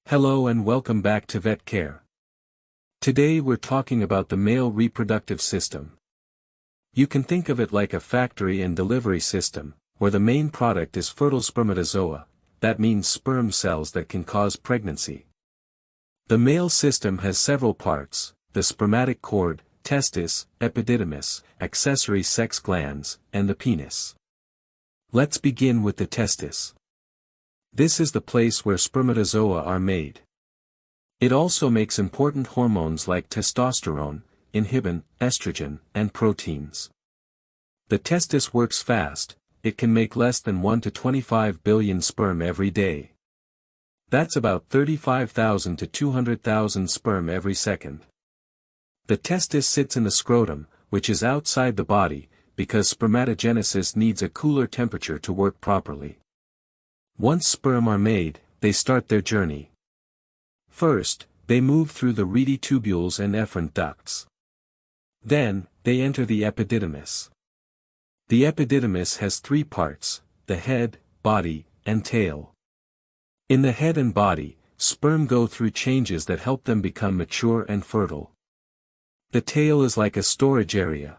Hello and welcome back to VetCare. Today we're talking about the male reproductive system. You can think of it like a factory and delivery system, where the main product is fertile spermatozoa, that means sperm cells that can cause pregnancy. The male system has several parts: the spermatic cord, testis, epididymis, accessory sex glands, and the penis. Let's begin with the testis. This is the place where spermatozoa are made. It also makes important hormones like testosterone, inhibin, estrogen, and proteins. The testis works fast. It can make less than 1 to 25 billion sperm every day. That's about 35,000 to 200,000 sperm every second. The testis sits in the scrotum, which is outside the body, because spermatogenesis needs a cooler temperature to work properly. Once sperm are made, they start their journey. First, they move through the reedy tubules and efferent ducts. Then, they enter the epididymis. The epididymis has three parts: the head, body, and tail. In the head and body, sperm go through changes that help them become mature and fertile. The tail is like a storage area.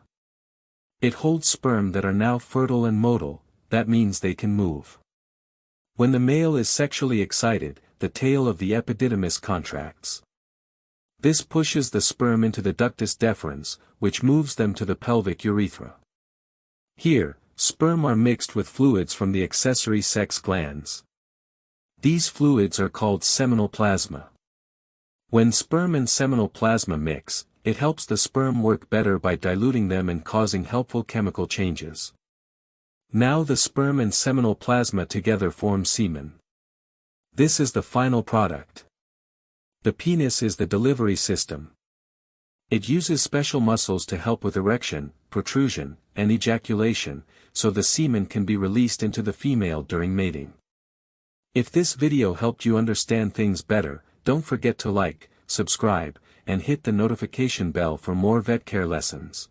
It holds sperm that are now fertile and motile, that means they can move. When the male is sexually excited, the tail of the epididymis contracts. This pushes the sperm into the ductus deferens, which moves them to the pelvic urethra. Here, sperm are mixed with fluids from the accessory sex glands. These fluids are called seminal plasma. When sperm and seminal plasma mix, it helps the sperm work better by diluting them and causing helpful chemical changes. Now the sperm and seminal plasma together form semen. This is the final product. The penis is the delivery system. It uses special muscles to help with erection, protrusion, and ejaculation, so the semen can be released into the female during mating. If this video helped you understand things better, don't forget to like, subscribe, and hit the notification bell for more VetCare lessons.